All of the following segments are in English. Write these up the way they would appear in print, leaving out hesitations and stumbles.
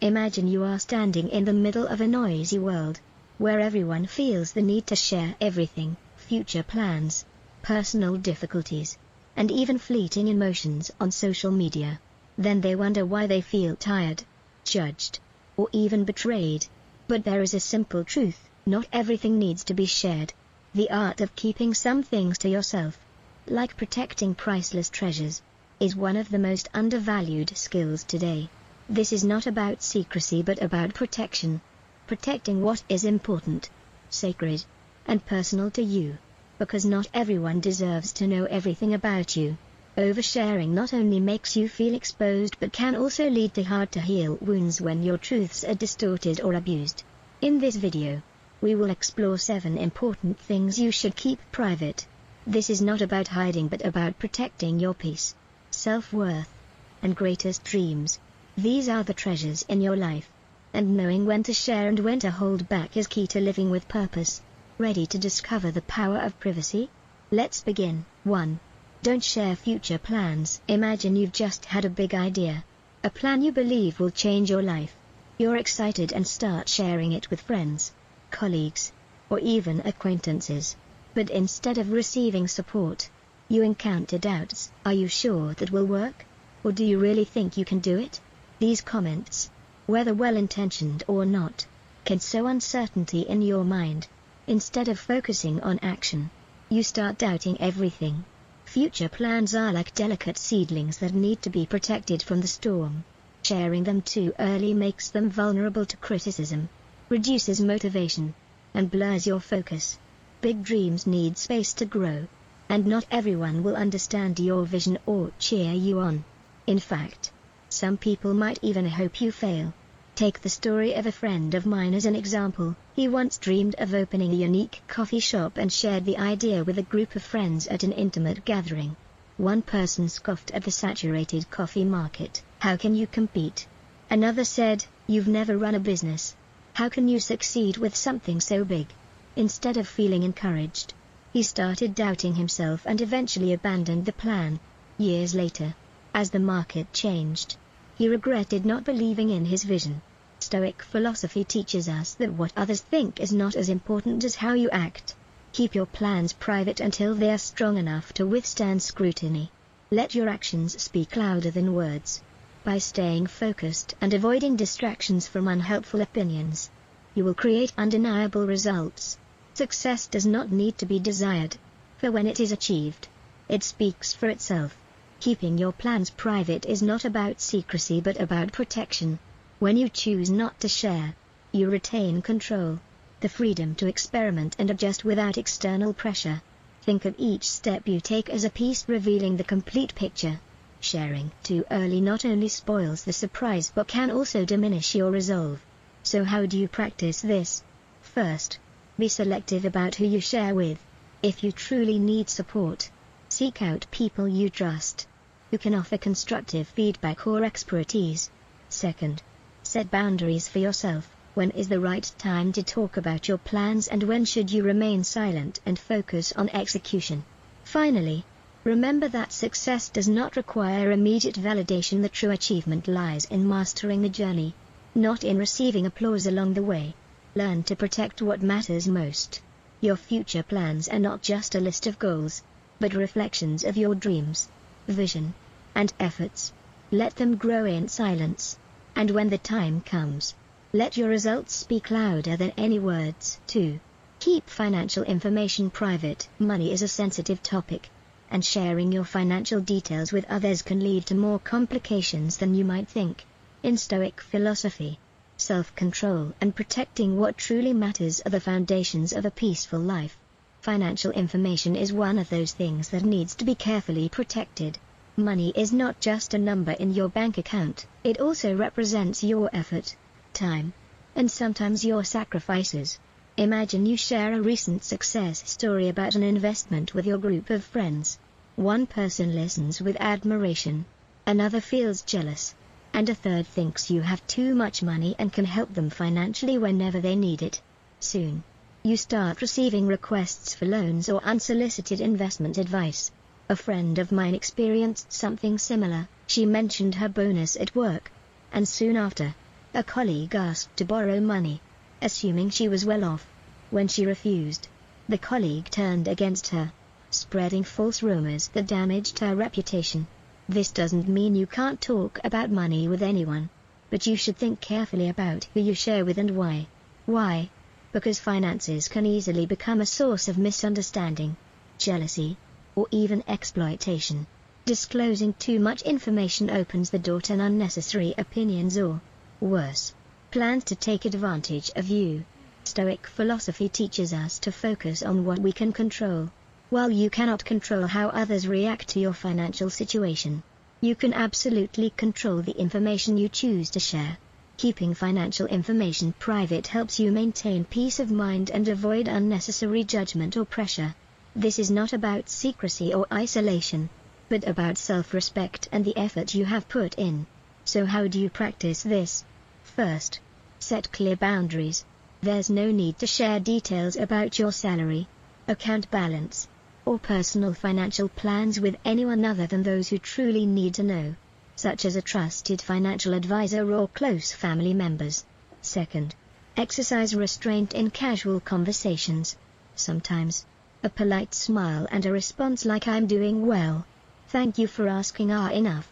Imagine you are standing in the middle of a noisy world, where everyone feels the need to share everything, future plans, personal difficulties, and even fleeting emotions on social media. Then they wonder why they feel tired, judged, or even betrayed. But there is a simple truth: not everything needs to be shared. The art of keeping some things to yourself, like protecting priceless treasures, is one of the most undervalued skills today. This is not about secrecy but about protection. Protecting what is important, sacred, and personal to you. Because not everyone deserves to know everything about you. Oversharing not only makes you feel exposed but can also lead to hard-to-heal wounds when your truths are distorted or abused. In this video, we will explore 7 important things you should keep private. This is not about hiding but about protecting your peace, self-worth, and greatest dreams. These are the treasures in your life, and knowing when to share and when to hold back is key to living with purpose. Ready to discover the power of privacy? Let's begin. 1. Don't share future plans. Imagine you've just had a big idea, a plan you believe will change your life. You're excited and start sharing it with friends, colleagues, or even acquaintances. But instead of receiving support, you encounter doubts. Are you sure that will work? Or do you really think you can do it? These comments, whether well-intentioned or not, can sow uncertainty in your mind. Instead of focusing on action, you start doubting everything. Future plans are like delicate seedlings that need to be protected from the storm. Sharing them too early makes them vulnerable to criticism, reduces motivation, and blurs your focus. Big dreams need space to grow, and not everyone will understand your vision or cheer you on. In fact, some people might even hope you fail. Take the story of a friend of mine as an example. He once dreamed of opening a unique coffee shop and shared the idea with a group of friends at an intimate gathering. One person scoffed at the saturated coffee market. "How can you compete?" Another said, "You've never run a business. How can you succeed with something so big?" Instead of feeling encouraged, he started doubting himself and eventually abandoned the plan. Years later, as the market changed, he regretted not believing in his vision. Stoic philosophy teaches us that what others think is not as important as how you act. Keep your plans private until they are strong enough to withstand scrutiny. Let your actions speak louder than words. By staying focused and avoiding distractions from unhelpful opinions, you will create undeniable results. Success does not need to be desired, for when it is achieved, it speaks for itself. Keeping your plans private is not about secrecy but about protection. When you choose not to share, you retain control, the freedom to experiment and adjust without external pressure. Think of each step you take as a piece revealing the complete picture. Sharing too early not only spoils the surprise but can also diminish your resolve. So how do you practice this? First, be selective about who you share with. If you truly need support, seek out people you trust, who can offer constructive feedback or expertise. Second, set boundaries for yourself. When is the right time to talk about your plans and when should you remain silent and focus on execution? Finally, remember that success does not require immediate validation. The true achievement lies in mastering the journey, not in receiving applause along the way. Learn to protect what matters most. Your future plans are not just a list of goals, but reflections of your dreams, vision, and efforts. Let them grow in silence, and when the time comes, let your results speak louder than any words. 2. Keep financial information private. Money is a sensitive topic, and sharing your financial details with others can lead to more complications than you might think. In Stoic philosophy, self-control and protecting what truly matters are the foundations of a peaceful life. Financial information is one of those things that needs to be carefully protected. Money is not just a number in your bank account, it also represents your effort, time, and sometimes your sacrifices. Imagine you share a recent success story about an investment with your group of friends. One person listens with admiration, another feels jealous, and a third thinks you have too much money and can help them financially whenever they need it. Soon, you start receiving requests for loans or unsolicited investment advice. A friend of mine experienced something similar. She mentioned her bonus at work, and soon after, A colleague asked to borrow money, assuming she was well off. When she refused, the colleague turned against her, spreading false rumors that damaged her reputation. This doesn't mean you can't talk about money with anyone, but you should think carefully about who you share with and why. Why? Because finances can easily become a source of misunderstanding, jealousy, or even exploitation. Disclosing too much information opens the door to unnecessary opinions or, worse, plans to take advantage of you. Stoic philosophy teaches us to focus on what we can control. While you cannot control how others react to your financial situation, you can absolutely control the information you choose to share. Keeping financial information private helps you maintain peace of mind and avoid unnecessary judgment or pressure. This is not about secrecy or isolation, but about self-respect and the effort you have put in. So how do you practice this? First, set clear boundaries. There's no need to share details about your salary, account balance, or personal financial plans with anyone other than those who truly need to know, such as a trusted financial advisor or close family members. Second, exercise restraint in casual conversations. Sometimes, a polite smile and a response like "I'm doing well, thank you for asking" are enough.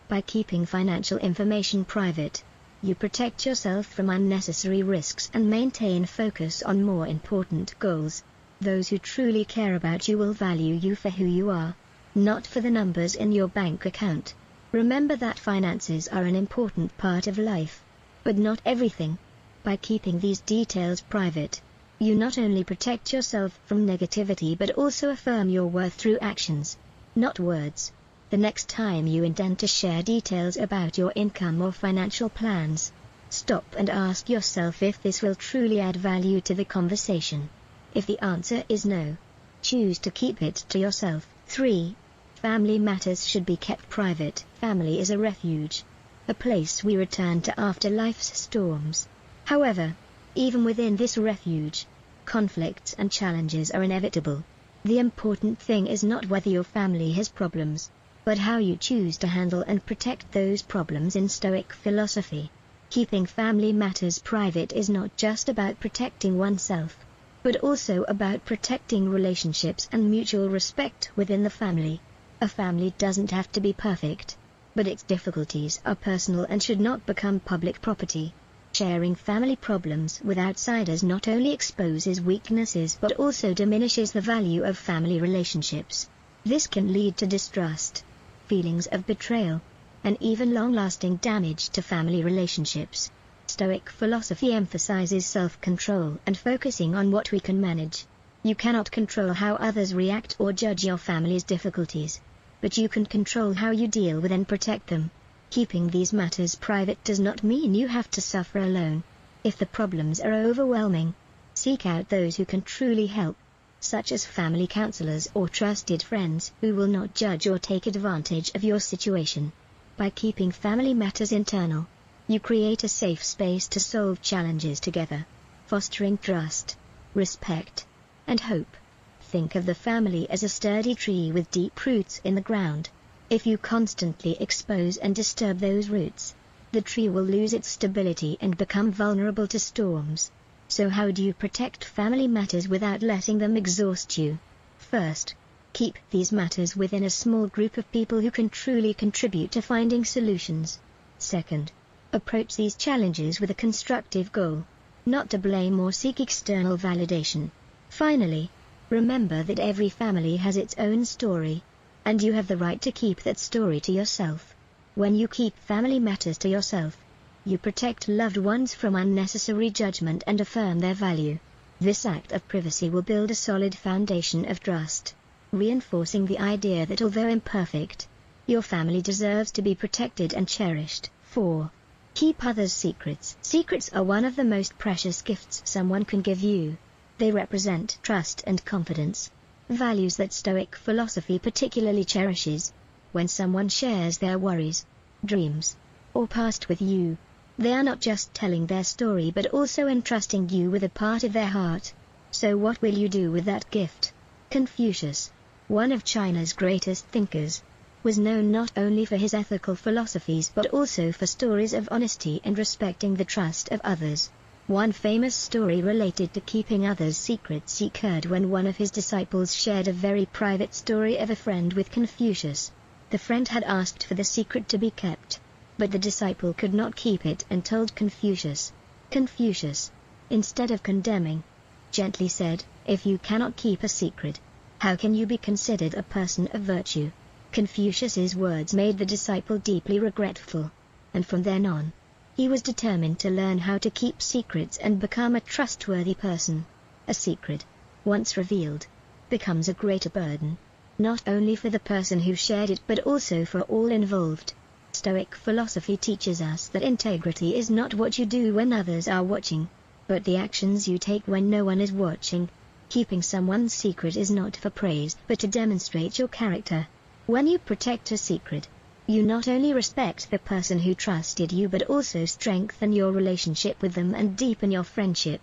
By keeping financial information private, you protect yourself from unnecessary risks and maintain focus on more important goals. Those who truly care about you will value you for who you are, not for the numbers in your bank account. Remember that finances are an important part of life, but not everything. By keeping these details private, you not only protect yourself from negativity but also affirm your worth through actions, not words. The next time you intend to share details about your income or financial plans, stop and ask yourself if this will truly add value to the conversation. If the answer is no, choose to keep it to yourself. 3. Family matters should be kept private. Family is a refuge, a place we return to after life's storms. However, even within this refuge, conflicts and challenges are inevitable. The important thing is not whether your family has problems, but how you choose to handle and protect those problems. In Stoic philosophy, keeping family matters private is not just about protecting oneself, but also about protecting relationships and mutual respect within the family. A family doesn't have to be perfect, but its difficulties are personal and should not become public property. Sharing family problems with outsiders not only exposes weaknesses but also diminishes the value of family relationships. This can lead to distrust, feelings of betrayal, and even long-lasting damage to family relationships. Stoic philosophy emphasizes self-control and focusing on what we can manage. You cannot control how others react or judge your family's difficulties, but you can control how you deal with and protect them. Keeping these matters private does not mean you have to suffer alone. If the problems are overwhelming, seek out those who can truly help, such as family counselors or trusted friends who will not judge or take advantage of your situation. By keeping family matters internal, you create a safe space to solve challenges together, fostering trust, respect, and hope. Think of the family as a sturdy tree with deep roots in the ground. If you constantly expose and disturb those roots, the tree will lose its stability and become vulnerable to storms. So how do you protect family matters without letting them exhaust you? First, keep these matters within a small group of people who can truly contribute to finding solutions. Second, approach these challenges with a constructive goal, not to blame or seek external validation. Finally, remember that every family has its own story, and you have the right to keep that story to yourself. When you keep family matters to yourself, you protect loved ones from unnecessary judgment and affirm their value. This act of privacy will build a solid foundation of trust, reinforcing the idea that although imperfect, your family deserves to be protected and cherished. 4. Keep others' secrets. Secrets are one of the most precious gifts someone can give you. They represent trust and confidence, values that Stoic philosophy particularly cherishes. When someone shares their worries, dreams, or past with you, they are not just telling their story but also entrusting you with a part of their heart. So what will you do with that gift? Confucius, one of China's greatest thinkers, was known not only for his ethical philosophies but also for stories of honesty and respecting the trust of others. One famous story related to keeping others' secrets occurred when one of his disciples shared a very private story of a friend with Confucius. The friend had asked for the secret to be kept, but the disciple could not keep it and told Confucius. Confucius, instead of condemning, gently said, "If you cannot keep a secret, how can you be considered a person of virtue?" Confucius's words made the disciple deeply regretful, and from then on, he was determined to learn how to keep secrets and become a trustworthy person. A secret, once revealed, becomes a greater burden, not only for the person who shared it but also for all involved. Stoic philosophy teaches us that integrity is not what you do when others are watching, but the actions you take when no one is watching. Keeping someone's secret is not for praise but to demonstrate your character. When you protect a secret, you not only respect the person who trusted you but also strengthen your relationship with them and deepen your friendship.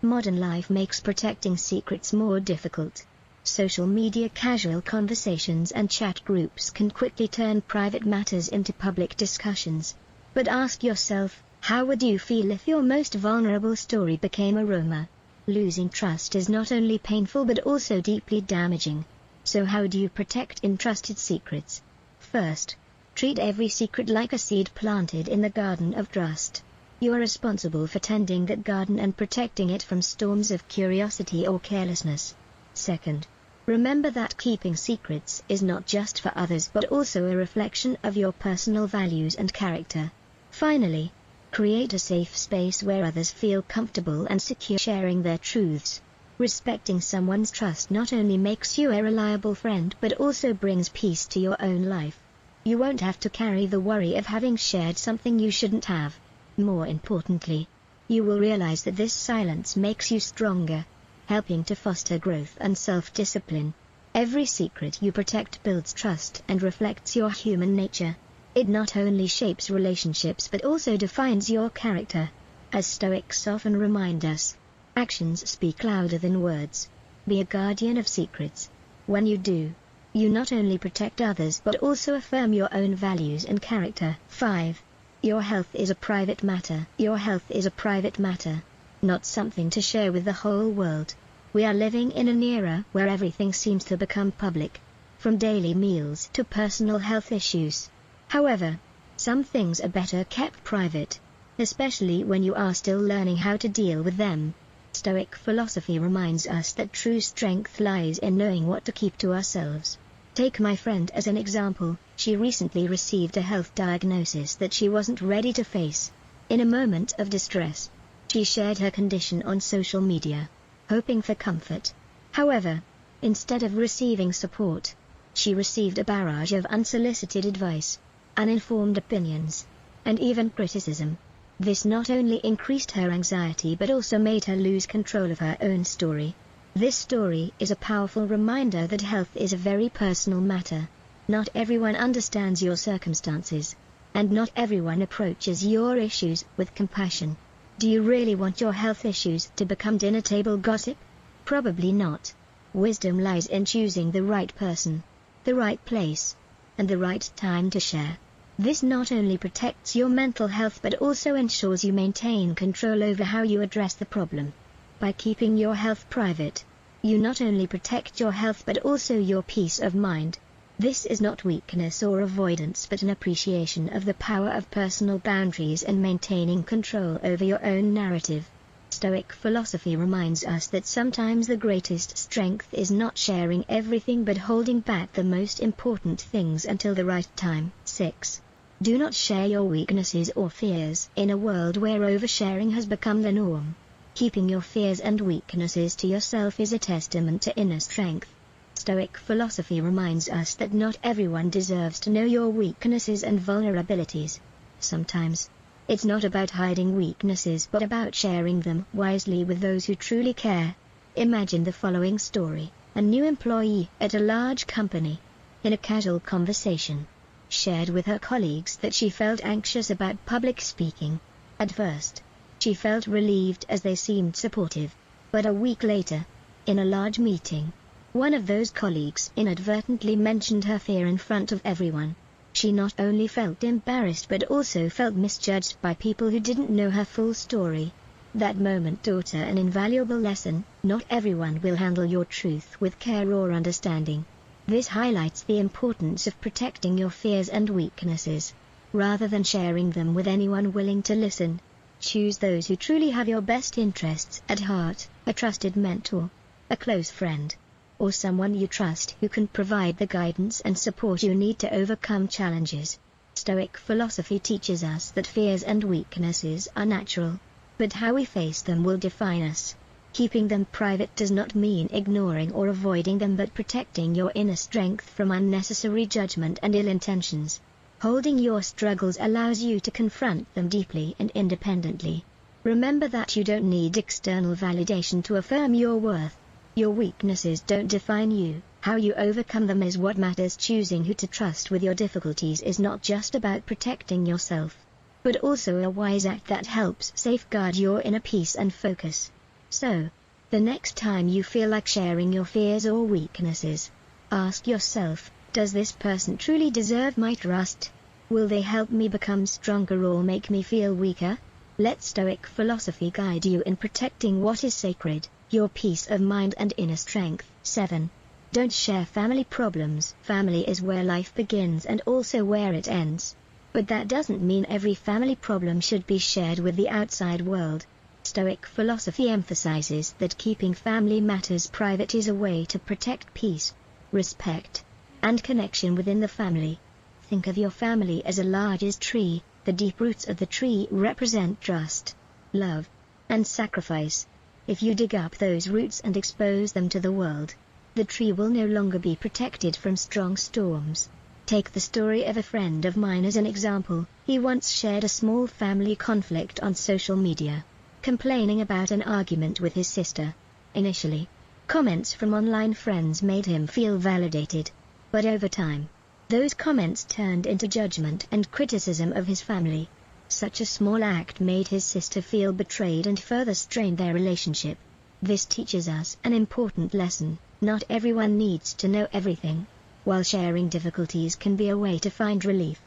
Modern life makes protecting secrets more difficult. Social media casual conversations and chat groups can quickly turn private matters into public discussions. But ask yourself, how would you feel if your most vulnerable story became a rumor? Losing trust is not only painful but also deeply damaging. So how do you protect entrusted secrets? First, treat every secret like a seed planted in the garden of trust. You are responsible for tending that garden and protecting it from storms of curiosity or carelessness. Second, remember that keeping secrets is not just for others but also a reflection of your personal values and character. Finally, create a safe space where others feel comfortable and secure sharing their truths. Respecting someone's trust not only makes you a reliable friend but also brings peace to your own life. You won't have to carry the worry of having shared something you shouldn't have. More importantly, you will realize that this silence makes you stronger, helping to foster growth and self-discipline. Every secret you protect builds trust and reflects your human nature. It not only shapes relationships but also defines your character. As Stoics often remind us, actions speak louder than words. Be a guardian of secrets. When you do, you not only protect others but also affirm your own values and character. 5. Your health is a private matter. Your health is a private matter, not something to share with the whole world. We are living in an era where everything seems to become public, from daily meals to personal health issues. However, some things are better kept private, especially when you are still learning how to deal with them. Stoic philosophy reminds us that true strength lies in knowing what to keep to ourselves. Take my friend as an example. She recently received a health diagnosis that she wasn't ready to face. In a moment of distress, she shared her condition on social media, hoping for comfort. However, instead of receiving support, she received a barrage of unsolicited advice, uninformed opinions, and even criticism. This not only increased her anxiety but also made her lose control of her own story. This story is a powerful reminder that health is a very personal matter. Not everyone understands your circumstances, and not everyone approaches your issues with compassion. Do you really want your health issues to become dinner table gossip? Probably not. Wisdom lies in choosing the right person, the right place, and the right time to share. This not only protects your mental health but also ensures you maintain control over how you address the problem. By keeping your health private, you not only protect your health but also your peace of mind. This is not weakness or avoidance but an appreciation of the power of personal boundaries and maintaining control over your own narrative. Stoic philosophy reminds us that sometimes the greatest strength is not sharing everything but holding back the most important things until the right time. 6. Do not share your weaknesses or fears. In a world where oversharing has become the norm, keeping your fears and weaknesses to yourself is a testament to inner strength. Stoic philosophy reminds us that not everyone deserves to know your weaknesses and vulnerabilities. Sometimes, it's not about hiding weaknesses but about sharing them wisely with those who truly care. Imagine the following story. A new employee at a large company, in a casual conversation, shared with her colleagues that she felt anxious about public speaking. At first, she felt relieved as they seemed supportive. But a week later, in a large meeting, One of those colleagues inadvertently mentioned her fear in front of everyone. She not only felt embarrassed but also felt misjudged by people who didn't know her full story. That moment taught her an invaluable lesson: not everyone will handle your truth with care or understanding. This highlights the importance of protecting your fears and weaknesses. Rather than sharing them with anyone willing to listen, choose those who truly have your best interests at heart: a trusted mentor, a close friend, or someone you trust who can provide the guidance and support you need to overcome challenges. Stoic philosophy teaches us that fears and weaknesses are natural, but how we face them will define us. Keeping them private does not mean ignoring or avoiding them, but protecting your inner strength from unnecessary judgment and ill intentions. Holding your struggles allows you to confront them deeply and independently. Remember that you don't need external validation to affirm your worth. Your weaknesses don't define you, how you overcome them is what matters. Choosing who to trust with your difficulties is not just about protecting yourself, but also a wise act that helps safeguard your inner peace and focus. So, the next time you feel like sharing your fears or weaknesses, ask yourself, does this person truly deserve my trust? Will they help me become stronger or make me feel weaker? Let Stoic philosophy guide you in protecting what is sacred: your peace of mind and inner strength. 7. Don't share family problems. Family is where life begins and also where it ends. But that doesn't mean every family problem should be shared with the outside world. Stoic philosophy emphasizes that keeping family matters private is a way to protect peace, respect, and connection within the family. Think of your family as a large tree. The deep roots of the tree represent trust, love, and sacrifice. If you dig up those roots and expose them to the world, the tree will no longer be protected from strong storms. Take the story of a friend of mine as an example. He once shared a small family conflict on social media, complaining about an argument with his sister. Initially, comments from online friends made him feel validated, but over time, those comments turned into judgment and criticism of his family. Such a small act made his sister feel betrayed and further strained their relationship. This teaches us an important lesson: not everyone needs to know everything. While sharing difficulties can be a way to find relief,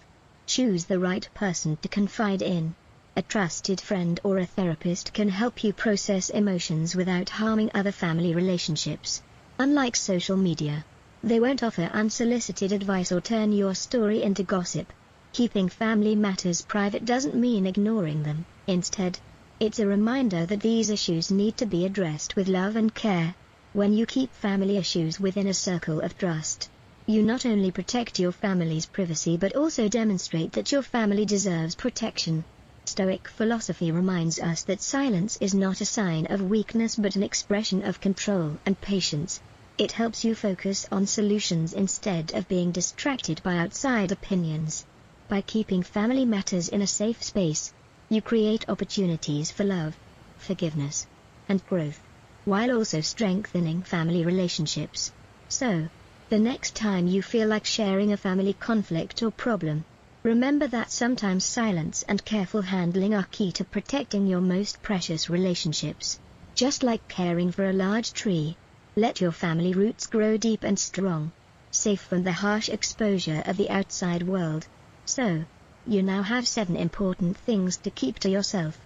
choose the right person to confide in. A trusted friend or a therapist can help you process emotions without harming other family relationships. Unlike social media, they won't offer unsolicited advice or turn your story into gossip. Keeping family matters private doesn't mean ignoring them. Instead, it's a reminder that these issues need to be addressed with love and care. When you keep family issues within a circle of trust, you not only protect your family's privacy but also demonstrate that your family deserves protection. Stoic philosophy reminds us that silence is not a sign of weakness but an expression of control and patience. It helps you focus on solutions instead of being distracted by outside opinions. By keeping family matters in a safe space, you create opportunities for love, forgiveness, and growth, while also strengthening family relationships. So, the next time you feel like sharing a family conflict or problem, remember that sometimes silence and careful handling are key to protecting your most precious relationships. Just like caring for a large tree, let your family roots grow deep and strong, safe from the harsh exposure of the outside world. So, you now have 7 important things to keep to yourself.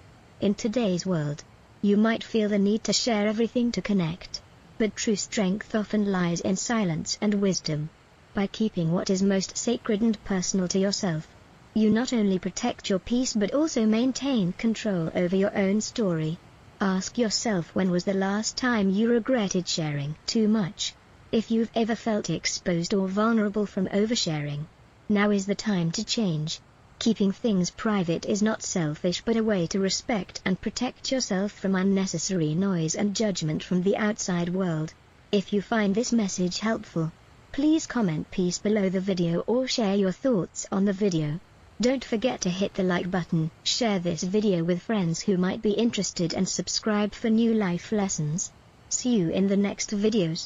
In today's world, you might feel the need to share everything to connect, but true strength often lies in silence and wisdom. By keeping what is most sacred and personal to yourself, you not only protect your peace but also maintain control over your own story. Ask yourself, when was the last time you regretted sharing too much? If you've ever felt exposed or vulnerable from oversharing, now is the time to change. Keeping things private is not selfish but a way to respect and protect yourself from unnecessary noise and judgment from the outside world. If you find this message helpful, please comment peace below the video or share your thoughts on the video. Don't forget to hit the like button, share this video with friends who might be interested, and subscribe for new life lessons. See you in the next videos.